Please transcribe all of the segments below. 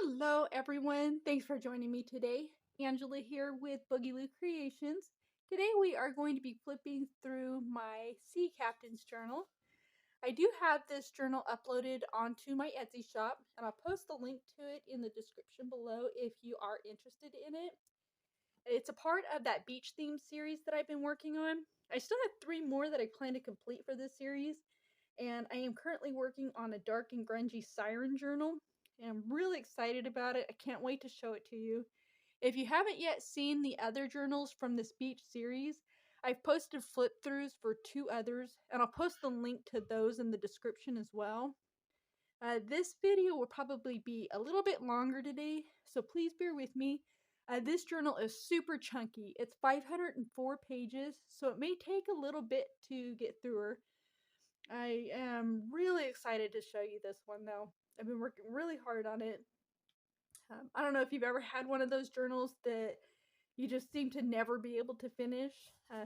Hello everyone, thanks for joining me today. Angela here with BoogieLoo Creations. Today we are going to be flipping through my Sea Captain's journal. I do have this journal uploaded onto my Etsy shop, and I'll post the link to it in the description below if you are interested in it. It's a part of that beach theme series that I've been working on. I still have 3 more that I plan to complete for this series, and I am currently working on a dark and grungy siren journal, and I'm really excited about it. I can't wait to show it to you. If you haven't yet seen the other journals from this beach series, I've posted flip throughs for 2 others, and I'll post the link to those in the description as well. This video will probably be a little bit longer today, so please bear with me. This journal is super chunky. It's 504 pages, so it may take a little bit to get through her. I am really excited to show you this one though. I've been working really hard on it. I don't know if you've ever had one of those journals that you just seem to never be able to finish.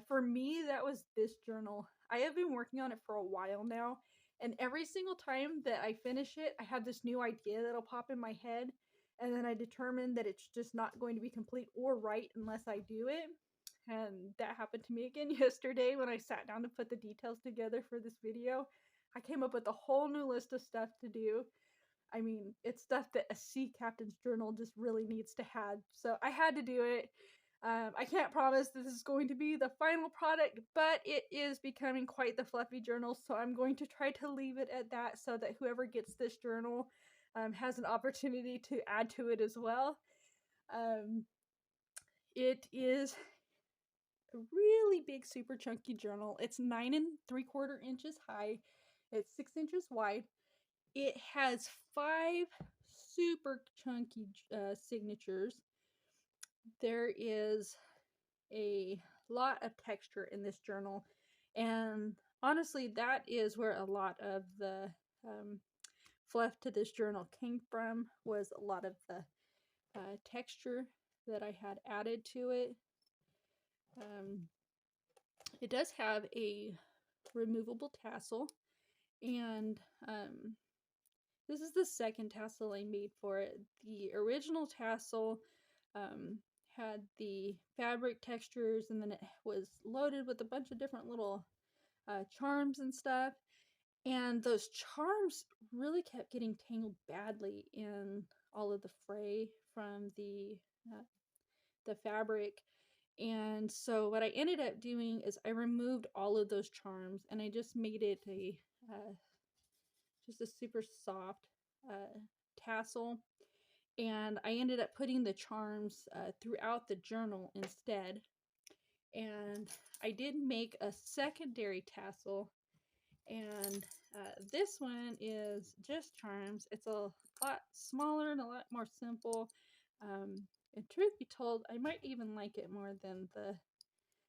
For me, that was this journal. I have been working on it for a while now, and every single time that I finish it, I have this new idea that'll pop in my head, and then I determine that it's just not going to be complete or right unless I do it. And that happened to me again yesterday when I sat down to put the details together for this video. I came up with a whole new list of stuff to do. I mean, it's stuff that a sea captain's journal just really needs to have. So I had to do it. I can't promise this is going to be the final product, but it is becoming quite the fluffy journal. So I'm going to try to leave it at that so that whoever gets this journal has an opportunity to add to it as well. It is a really big, super chunky journal. It's 9 3/4 inches high. It's 6 inches wide. It has 5 super chunky signatures. There is a lot of texture in this journal, and honestly, that is where a lot of the fluff to this journal came from, was a lot of the texture that I had added to it. It does have a removable tassel, and this is the second tassel I made for it. The original tassel had the fabric textures, and then it was loaded with a bunch of different little charms and stuff. And those charms really kept getting tangled badly in all of the fray from the fabric. And so what I ended up doing is I removed all of those charms, and I just made it just a super soft tassel. And I ended up putting the charms throughout the journal instead. And I did make a secondary tassel, and this one is just charms. It's a lot smaller and a lot more simple. And truth be told, I might even like it more than the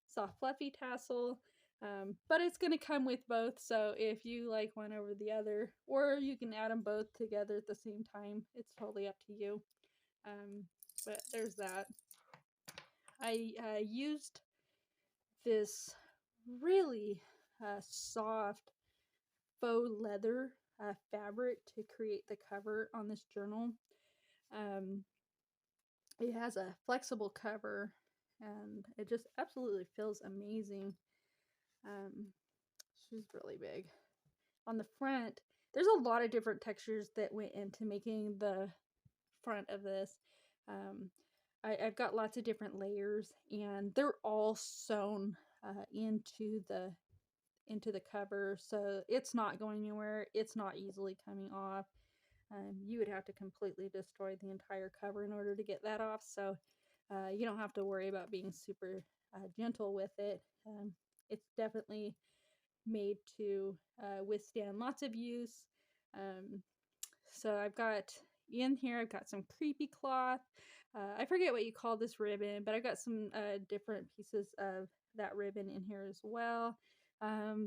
soft fluffy tassel. But it's going to come with both, so if you like one over the other, or you can add them both together at the same time, it's totally up to you. But there's that. I used this really soft faux leather fabric to create the cover on this journal. It has a flexible cover, and it just absolutely feels amazing. She's really big. On the front, there's a lot of different textures that went into making the front of this. I've got lots of different layers, and they're all sewn into the cover, so it's not going anywhere. It's not easily coming off. You would have to completely destroy the entire cover in order to get that off, so you don't have to worry about being super gentle with it. It's definitely made to withstand lots of use. So I've got in here, I've got some creepy cloth. I forget what you call this ribbon, but I've got some different pieces of that ribbon in here as well.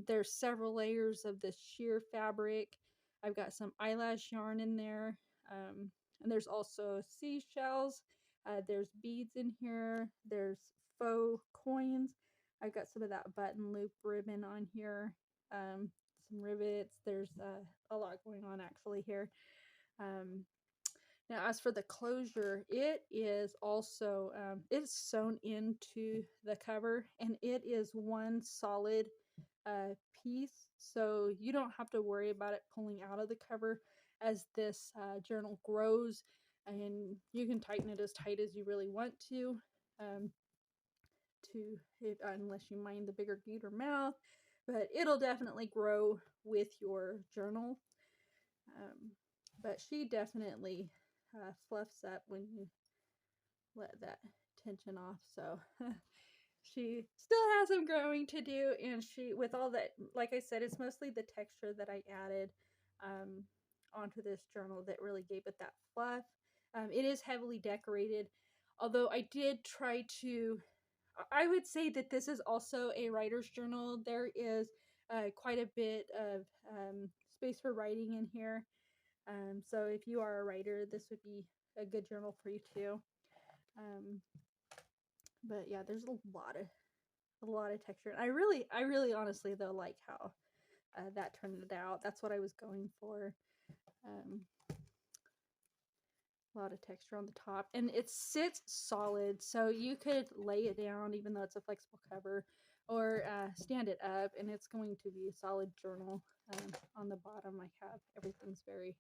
There's several layers of this sheer fabric. I've got some eyelash yarn in there. And there's also seashells. There's beads in here. There's faux coins. I've got some of that button loop ribbon on here. Some rivets. There's a lot going on actually here. Now as for the closure, it is also it's sewn into the cover, and it is one solid piece, so you don't have to worry about it pulling out of the cover as this journal grows, and you can tighten it as tight as you really want to unless you mind the bigger gator mouth, but it'll definitely grow with your journal. But she definitely fluffs up when you let that tension off, so she still has some growing to do, and she, with all that, like I said, it's mostly the texture that I added onto this journal that really gave it that fluff. It is heavily decorated, although I did try to, I would say that this is also a writer's journal. There is quite a bit of space for writing in here. So if you are a writer, this would be a good journal for you too. But yeah, there's a lot of texture. I really honestly though like how that turned out. That's what I was going for. A lot of texture on the top, and it sits solid, so you could lay it down even though it's a flexible cover, or stand it up, and it's going to be a solid journal. On the bottom, I have everything's very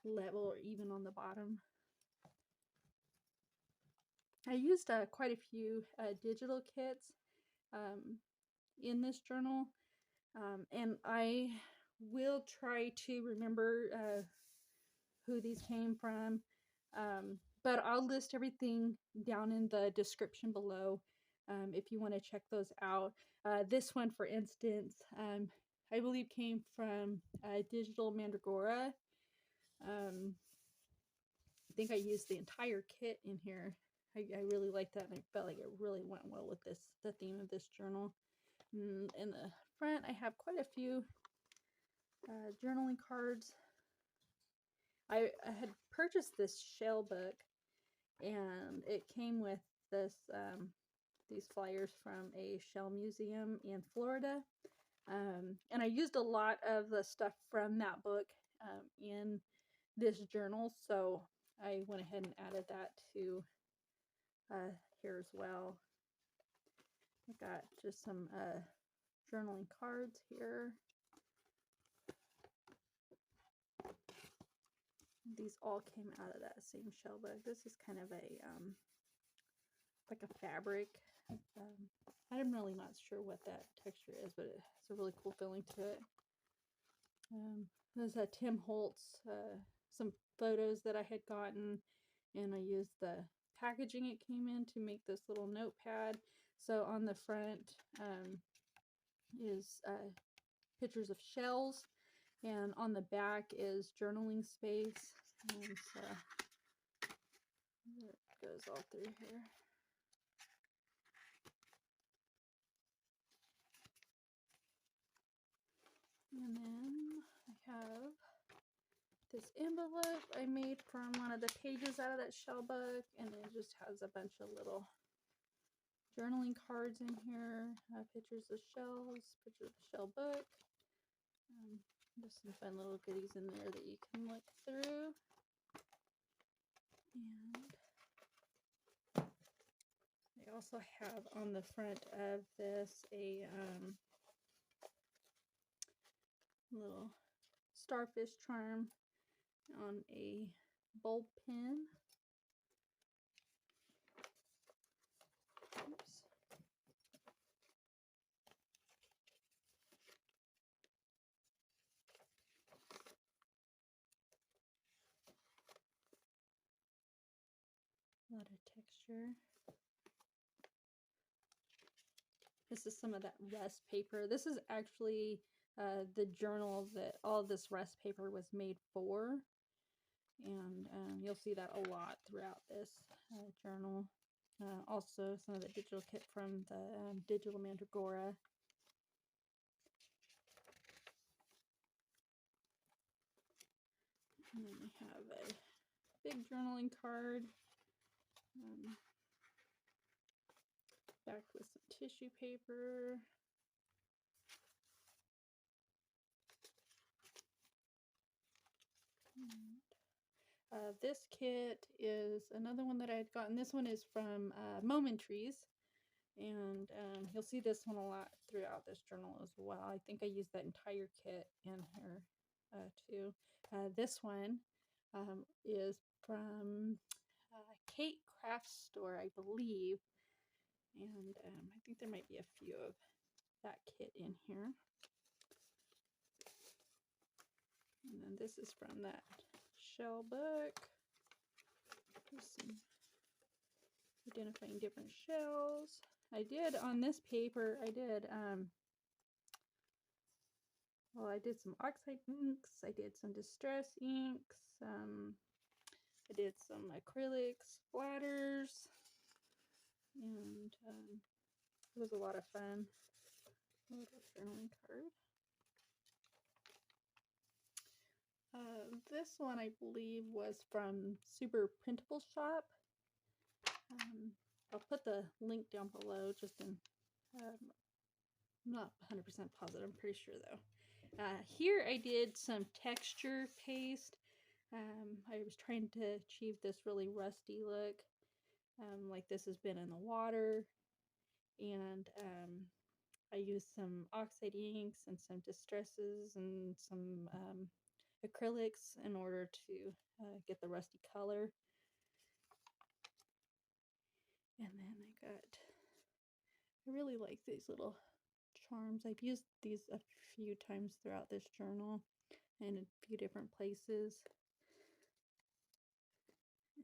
level or even on the bottom. I used quite a few digital kits in this journal, and I will try to remember who these came from, but I'll list everything down in the description below if you want to check those out. This one, for instance, I believe came from Digital Mandragora. I think I used the entire kit in here. I really liked that, and I felt like it really went well with the theme of this journal. In the front, I have quite a few journaling cards. I had purchased this shell book, and it came with these flyers from a shell museum in Florida, and I used a lot of the stuff from that book in this journal, so I went ahead and added that to here as well. I got just some journaling cards here. These all came out of that same shell book. This is kind of a like a fabric. I'm really not sure what that texture is, but it has a really cool feeling to it. There's Tim Holtz, some photos that I had gotten, and I used the packaging it came in to make this little notepad. So on the front is pictures of shells, and on the back is journaling space. And so it goes all through here. And then I have this envelope I made from one of the pages out of that shell book, and it just has a bunch of little journaling cards in here, pictures of shells, pictures of the shell book. Just some fun little goodies in there that you can look through. And I also have on the front of this a little starfish charm on a bulb pen. Oops. A lot of texture. This is some of that rest paper. This is actually the journal that all this rest paper was made for. And you'll see that a lot throughout this journal. Also, some of the digital kit from the Digital Mandragora. And then we have a big journaling card. Backed with some tissue paper. This kit is another one that I had gotten. This one is from Momentries. And you'll see this one a lot throughout this journal as well. I think I used that entire kit in here too. This one is from Kate Craft Store, I believe. And I think there might be a few of that kit in here. And then this is from that shell book. There's some identifying different shells. I did on this paper, I did some oxide inks, I did some distress inks, I did some acrylics, splatters, and it was a lot of fun. A little journaling card. This one I believe was from Super Printable Shop. I'll put the link down below just in, I'm not 100% positive, I'm pretty sure though. Here I did some texture paste. I was trying to achieve this really rusty look, like this has been in the water, and I used some oxide inks and some distresses and some acrylics in order to get the rusty color. And then I really like these little charms. I've used these a few times throughout this journal and in a few different places.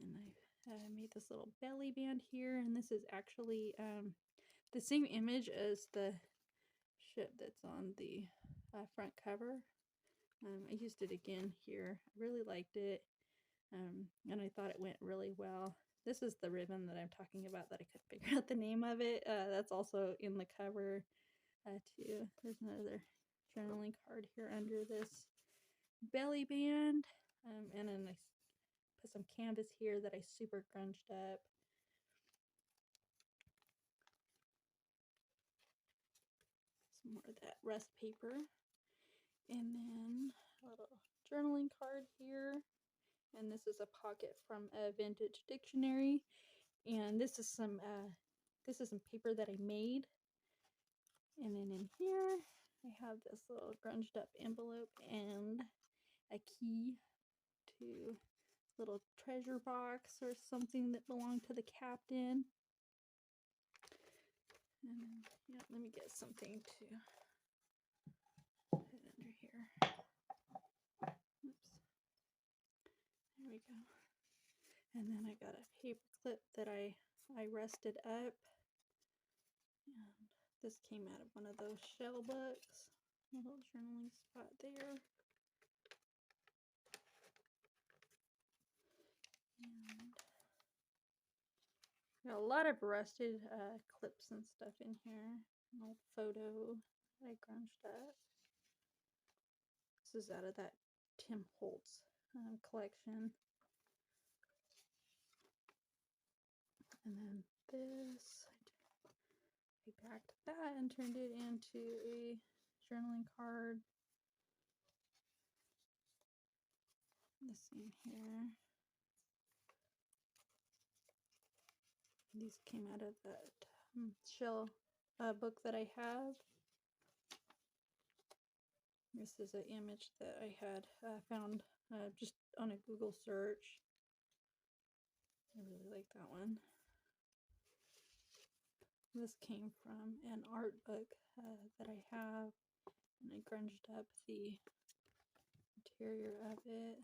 And I made this little belly band here, and this is actually the same image as the ship that's on the front cover. I used it again here. I really liked it, and I thought it went really well. This is the ribbon that I'm talking about that I couldn't figure out the name of it. That's also in the cover too. There's another journaling card here under this belly band, and then I put some canvas here that I super grunged up. Some more of that rust paper. And then a little journaling card here. And this is a pocket from a vintage dictionary. And this is some paper that I made. And then in here, I have this little grunged up envelope and a key to a little treasure box or something that belonged to the captain. And yeah, let me get something to put under here. Oops. There we go. And then I got a paper clip that I rusted up. And this came out of one of those shell books. A little journaling spot there. And got a lot of rusted clips and stuff in here. An old photo that I grunged up. This is out of that Tim Holtz collection. And then this, I backed that and turned it into a journaling card. The same here. These came out of that shell book that I have. This is an image that I had found just on a Google search. I really like that one. This came from an art book that I have, and I grunged up the interior of it.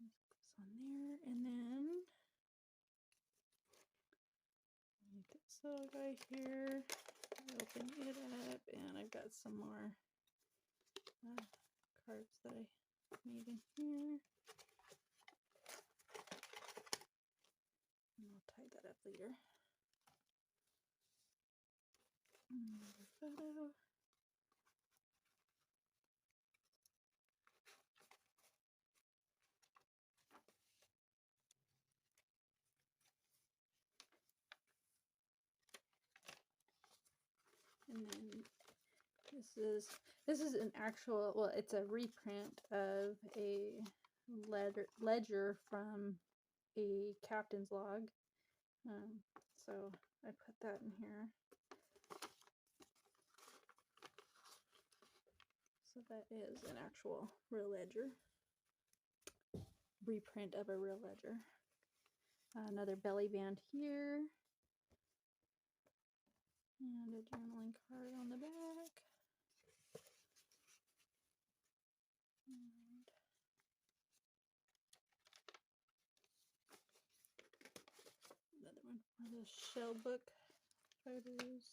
This on there, and then this little guy here. Open it up, and I've got some more cards that I made in here. And I'll tie that up later. Another photo. And then This is an actual, well, it's a reprint of a ledger from a captain's log. So I put that in here. So that is an actual real ledger. Reprint of a real ledger. Another belly band here. And a journaling card on the back. And another one for the shell book photos.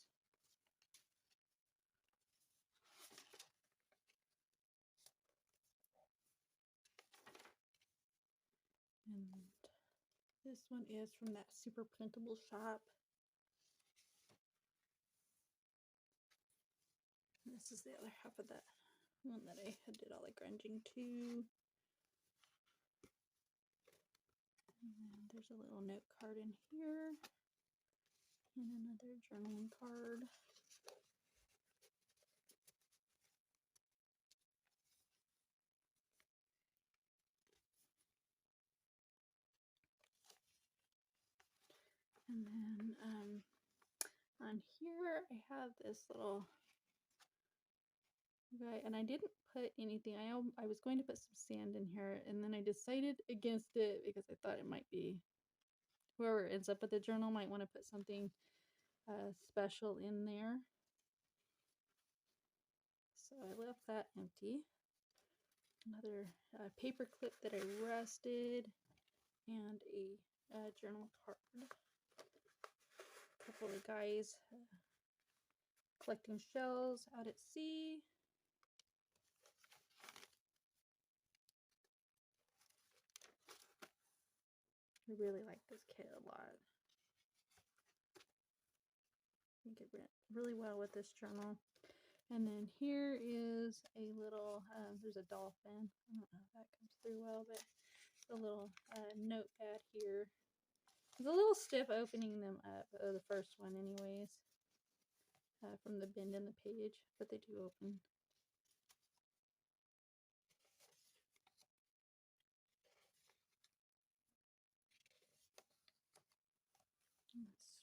And this one is from that super printable shop. And this is the other half of that one that I did all the grunging to. And then there's a little note card in here. And another journaling card. And then on here I have this little guy, and I didn't put anything. I was going to put some sand in here, and then I decided against it because I thought it might be, whoever ends up with the journal might want to put something special in there. So I left that empty. Another paper clip that I rusted, and a journal card. A couple of guys collecting shells out at sea. I really like this kit a lot. I think it went really well with this journal. And then here is a little, there's a dolphin. I don't know if that comes through well, but a little notepad here. It's a little stiff opening them up, the first one anyways, from the bend in the page, but they do open.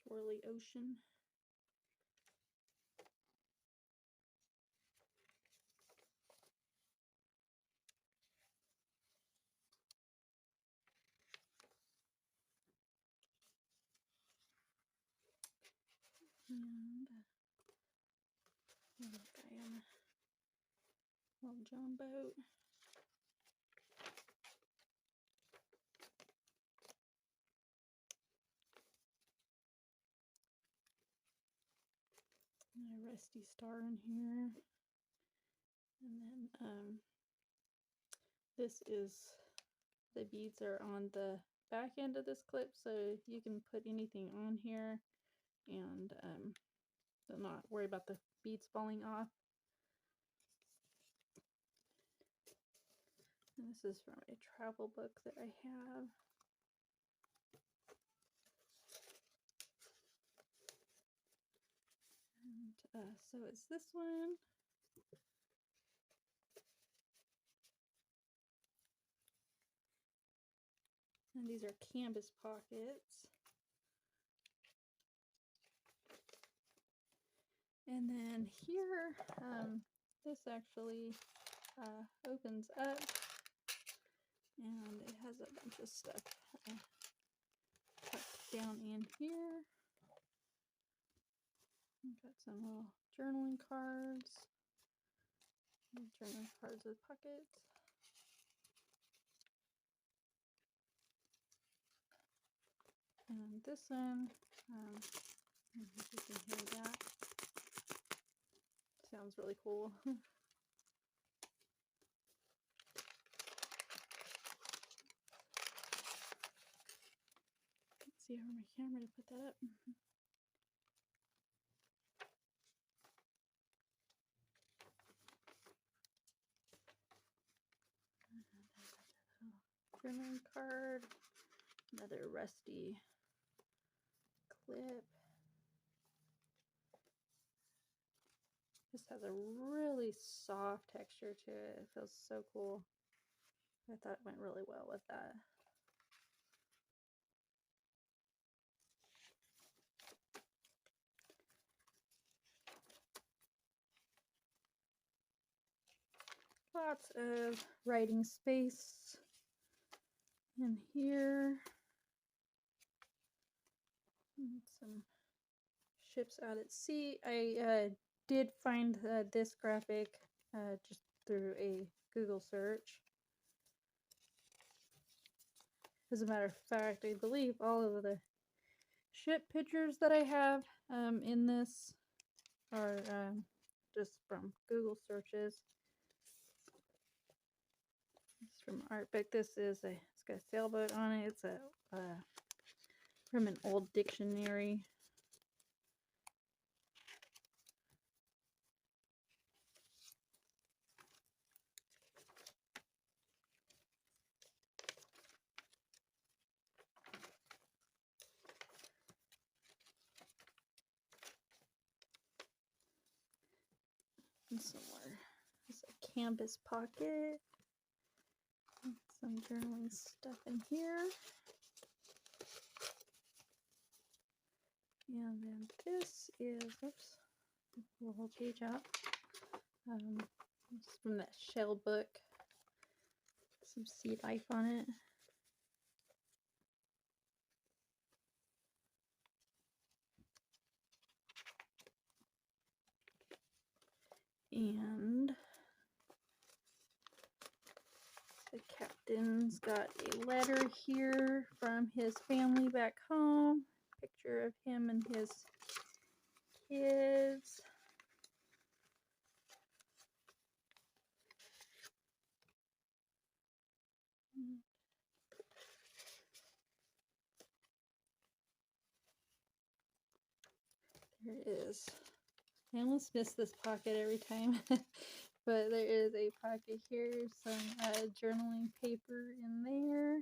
Swirly ocean. And another guy on a little John boat. And a rusty star in here. And then this is, the beads are on the back end of this clip, so you can put anything on here and not worry about the beads falling off. And this is from a travel book that I have. And so it's this one. And these are canvas pockets. And then here, this actually opens up, and it has a bunch of stuff tucked down in here. We've got some little journaling cards. Journaling cards with pockets. And this one, you can hear that. Sounds really cool. Let's see over my camera to put that up. Journaling card, another rusty clip, This has a really soft texture to it. It feels so cool. I thought it went really well with that. Lots of writing space in here. And some ships out at sea. I did find this graphic just through a Google search. As a matter of fact, I believe all of the ship pictures that I have in this are just from Google searches. It's from Artbook. This is it's got a sailboat on it. It's from an old dictionary. And somewhere there's a canvas pocket. Some journaling stuff in here. And then this is, oops, pull the whole page out. It's from that shell book. Some sea life on it. And the captain's got a letter here from his family back home. Picture of him and his kids. There it is. I almost miss this pocket every time. But there is a pocket here, some journaling paper in there.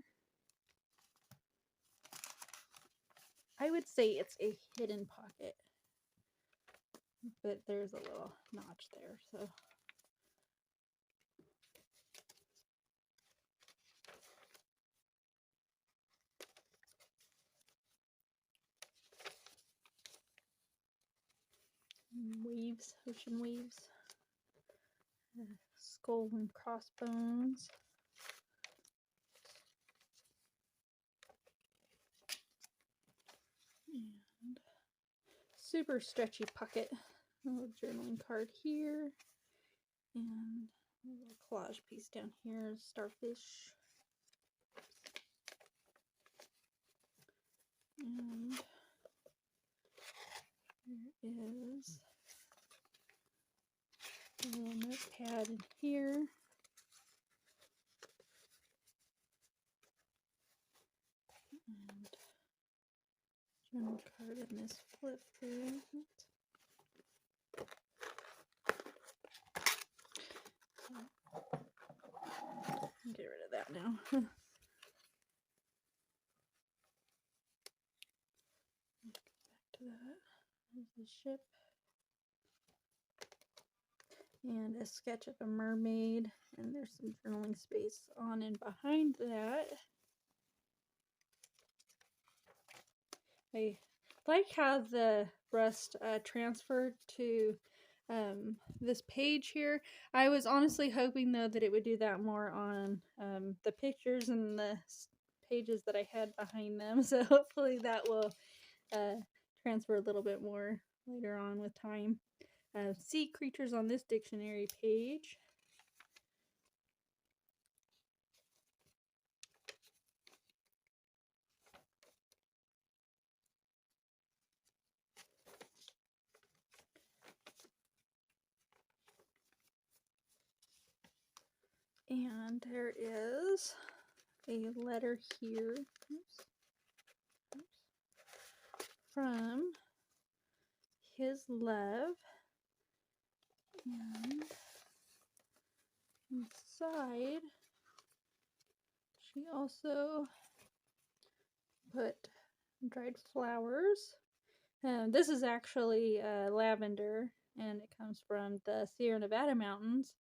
I would say it's a hidden pocket, but there's a little notch there, so. Waves, ocean waves. Skull and crossbones. And super stretchy pocket. A little journaling card here. And a little collage piece down here. Starfish. And there is a little notepad in here. And journal card in this flip through. Get rid of that now. Back to that. There's the ship. And a sketch of a mermaid. And there's some journaling space on and behind that. I like how the rust transferred to this page here. I was honestly hoping though that it would do that more on the pictures and the pages that I had behind them. So hopefully that will transfer a little bit more later on with time. Sea creatures on this dictionary page. And there is a letter here from his love. And inside, she also put dried flowers. This is actually lavender. and it comes from the Sierra Nevada mountains.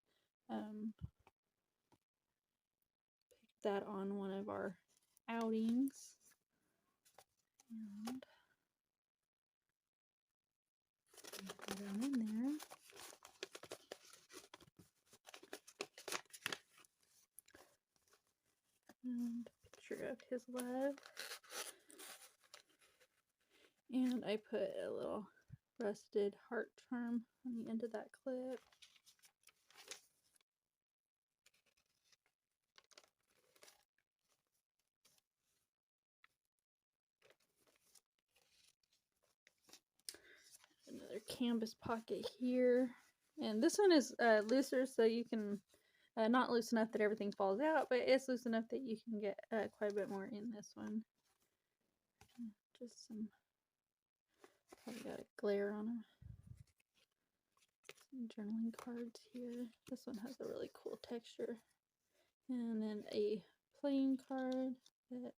Picked that on one of our outings. And put that in there. And a picture of his love. And I put a little rusted heart charm on the end of that clip. Another canvas pocket here. And this one is looser, so you can, not loose enough that everything falls out, but it's loose enough that you can get quite a bit more in this one. Just some, probably got a glare on them. Some journaling cards here. This one has a really cool texture. And then a playing card that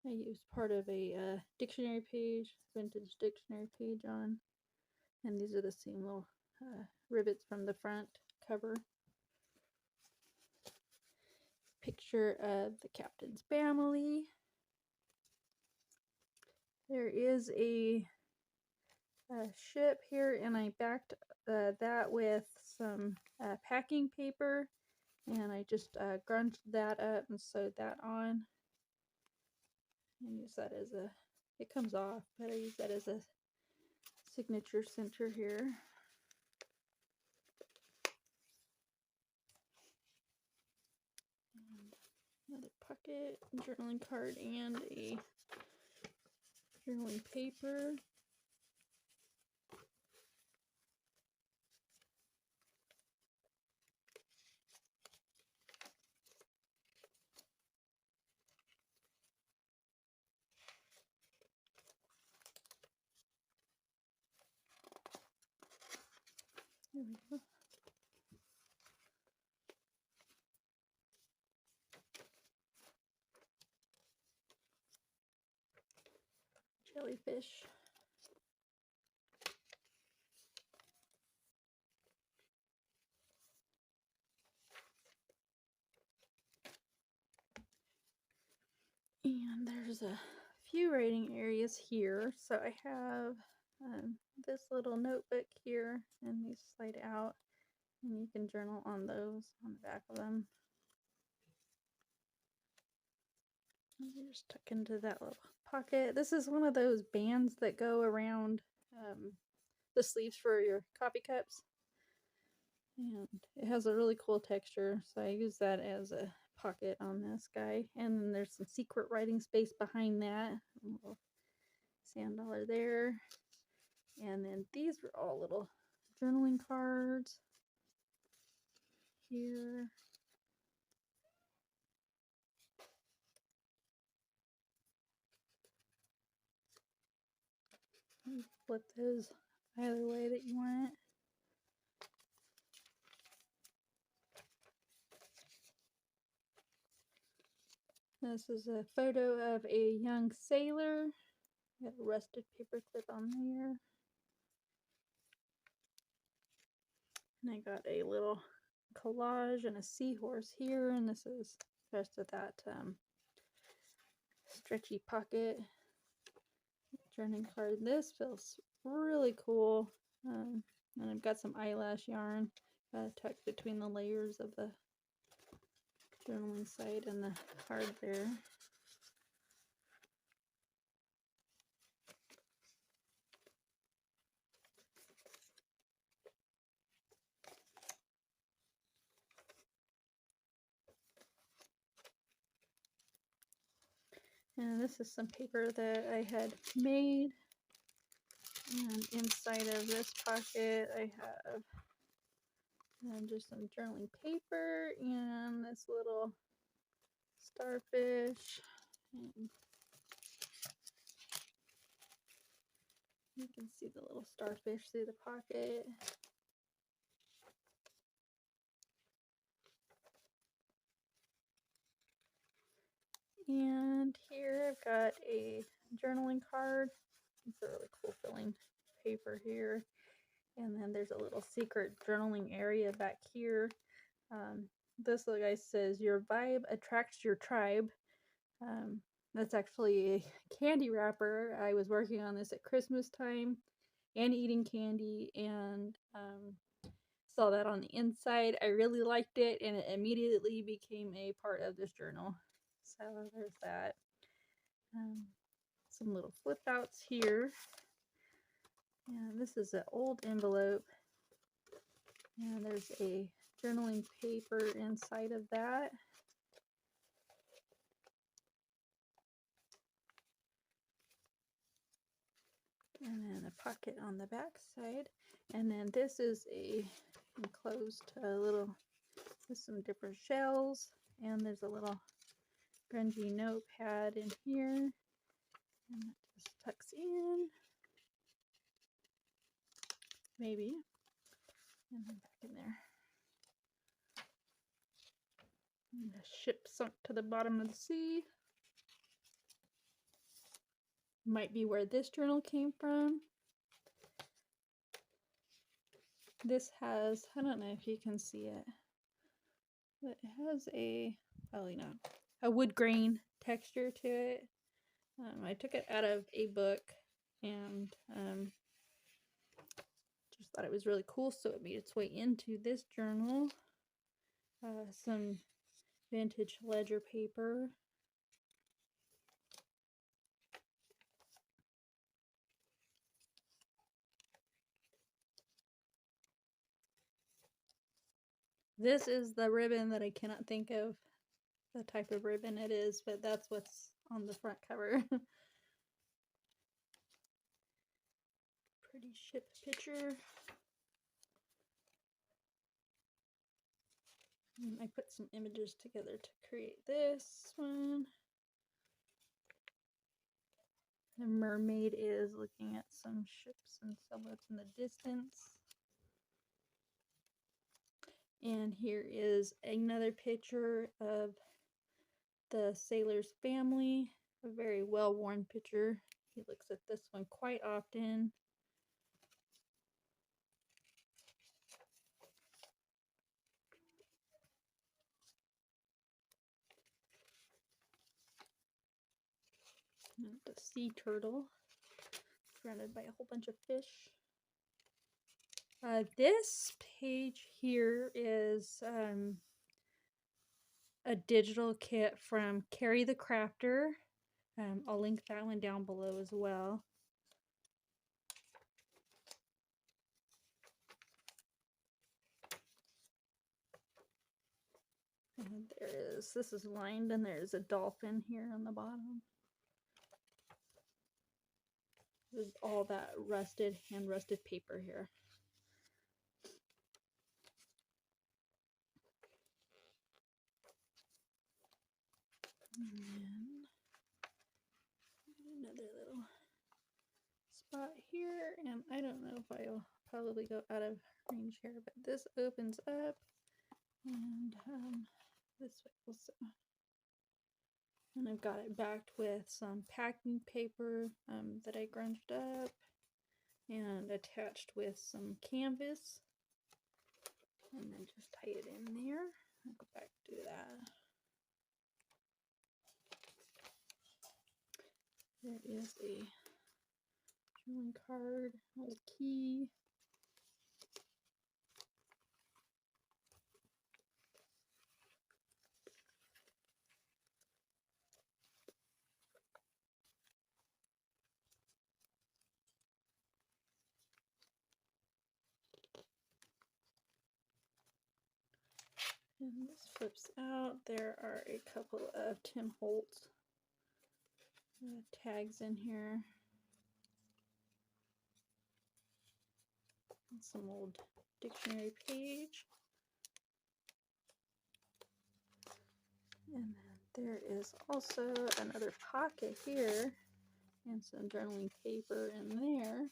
I used part of a dictionary page, vintage dictionary page on. And these are the same little rivets from the front cover. Picture of the captain's family. There is a ship here, and I backed that with some packing paper, and I just grunged that up and sewed that on. And use that as a, it comes off, but I use that as a signature center here. And another pocket, journaling card, and a journaling paper. There we go. Jellyfish. And there's a few writing areas here. So I have this little notebook here, and these slide out, and you can journal on those on the back of them. And you just tuck into that little pocket. This is one of those bands that go around the sleeves for your coffee cups. And it has a really cool texture, so I use that as a pocket on this guy. And then there's some secret writing space behind that. A little sand dollar there. And then these were all little journaling cards here. You flip those either way that you want it. This is a photo of a young sailor. Got a rusted paper clip on there. And I got a little collage and a seahorse here, and this is the rest of that stretchy pocket journaling card. This feels really cool. And I've got some eyelash yarn tucked between the layers of the journaling side and the card there. And this is some paper that I had made. And inside of this pocket, I have just some journaling paper and this little starfish. And you can see the little starfish through the pocket. And here I've got a journaling card. It's a really cool filling paper here. And then there's a little secret journaling area back here. This little guy says, your vibe attracts your tribe. That's actually a candy wrapper. I was working on this at Christmas time and eating candy, and saw that on the inside. I really liked it, and it immediately became a part of this journal. So there's that. Some little flip outs here. And this is an old envelope. And there's a journaling paper inside of that. And then a pocket on the back side. And then this is a enclosed little, with some different shells. And there's a little grungy notepad in here. And it just tucks in. Maybe. And then back in there. And the ship sunk to the bottom of the sea. Might be where this journal came from. This has, I don't know if you can see it, but it has a, probably not, a wood grain texture to it. I took it out of a book and just thought it was really cool, so it made its way into this journal. Some vintage ledger paper. This is the ribbon that I cannot think of the type of ribbon it is, but that's what's on the front cover. Pretty ship picture. And I put some images together to create this one. The mermaid is looking at some ships and sailboats in the distance. And here is another picture of the sailor's family. A very well-worn picture. He looks at this one quite often. And the sea turtle, surrounded by a whole bunch of fish. This page here is a digital kit from Carrie the Crafter. I'll link that one down below as well. And this is lined, and there's a dolphin here on the bottom. This is all that rusted, hand-rusted paper here. And then another little spot here, and I don't know if I'll probably go out of range here, but this opens up, and this way also. And I've got it backed with some packing paper that I grunged up and attached with some canvas, and then just tie it in there. I'll go back to that. There is a journaling card, a little key. And this flips out. There are a couple of Tim Holtz tags in here. And some old dictionary page. And then there is also another pocket here and some journaling paper in there.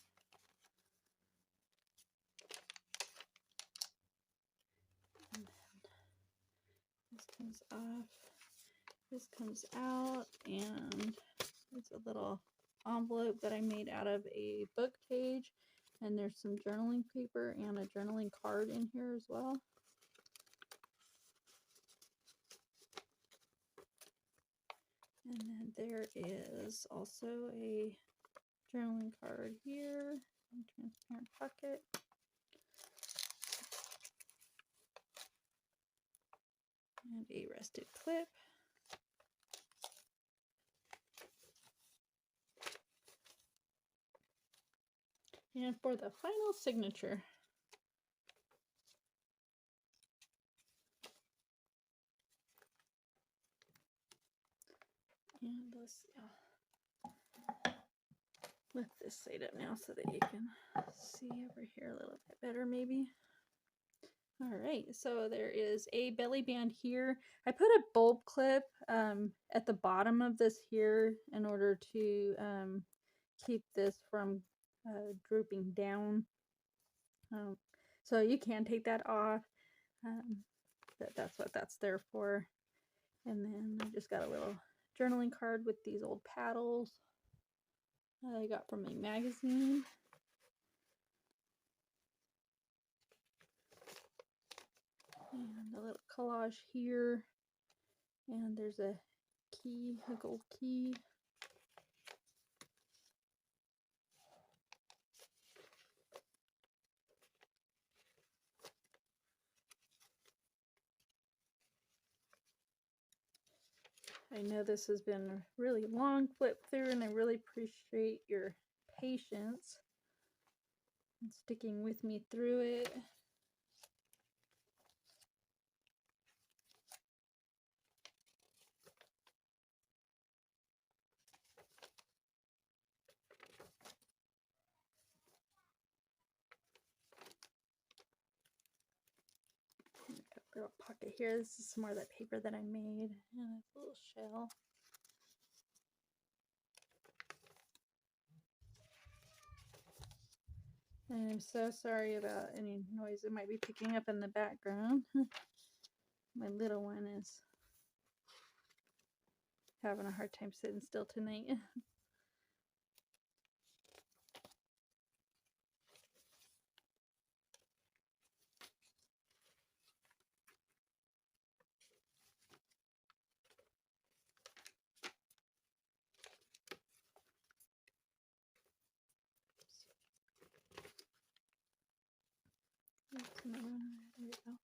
And then this comes off. This comes out, and it's a little envelope that I made out of a book page. And there's some journaling paper and a journaling card in here as well. And then there is also a journaling card here, transparent pocket. And a rested clip. And for the final signature, and let's lift this side up now so that you can see over here a little bit better maybe. All right, so there is a belly band here. I put a bulb clip at the bottom of this here in order to keep this from drooping down. So you can take that off. That's what that's there for. And then I just got a little journaling card with these old paddles that I got from a magazine. And a little collage here. And there's a key, a gold key. I know this has been a really long flip through, and I really appreciate your patience and sticking with me through it. A little pocket here. This is some more of that paper that I made, and a little shell. And I'm so sorry about any noise it might be picking up in the background. My little one is having a hard time sitting still tonight. That's another one. There we go.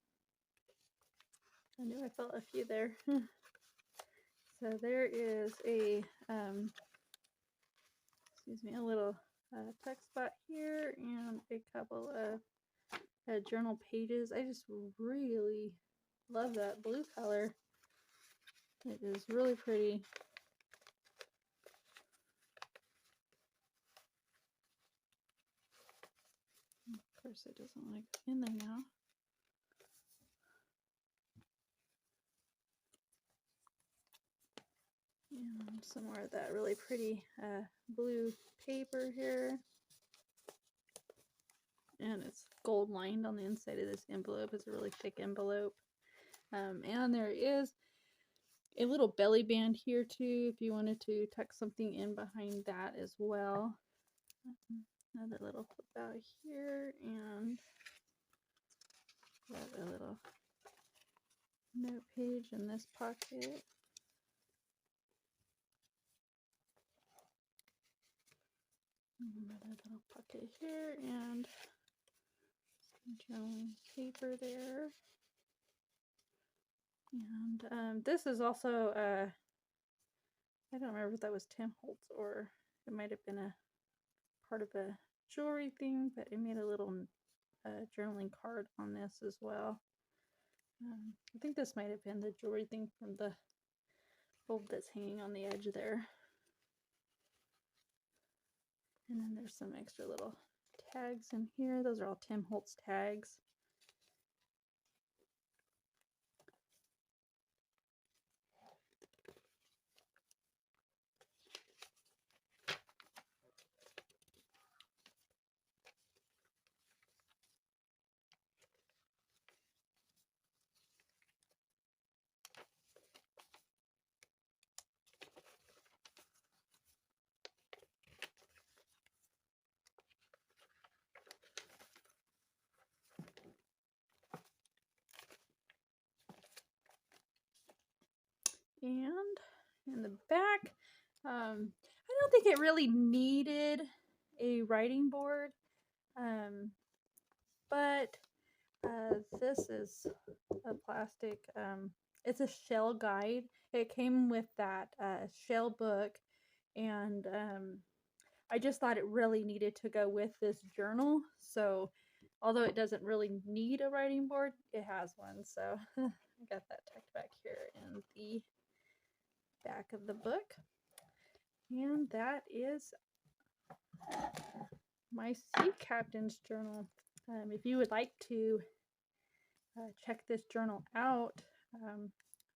I knew I felt a few there. So there is a, excuse me, a little text spot here and a couple of journal pages. I just really love that blue color. It is really pretty. Of course, it doesn't like in there now. And some more of that really pretty blue paper here. And it's gold lined on the inside of this envelope. It's a really thick envelope. And there is a little belly band here too, if you wanted to tuck something in behind that as well. Another little flip out here, and got a little note page in this pocket. Another little pocket here, and some journaling paper there. And this is also, I don't remember if that was Tim Holtz or it might have been a part of a jewelry thing, but it made a little journaling card on this as well. I think this might have been the jewelry thing from the bulb that's hanging on the edge there. And then there's some extra little tags in here. Those are all Tim Holtz tags. And in the back, I don't think it really needed a writing board, but this is a plastic, it's a shell guide. It came with that shell book, and I just thought it really needed to go with this journal. So although it doesn't really need a writing board, it has one. So I got that tucked back here in the back of the book. And that is my sea captain's journal. If you would like to check this journal out,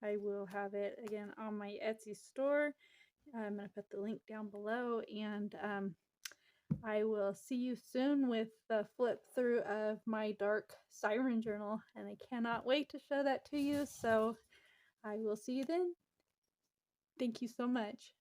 I will have it again on my Etsy store. I'm going to put the link down below, and I will see you soon with the flip through of my dark siren journal, and I cannot wait to show that to you. So I will see you then. Thank you so much.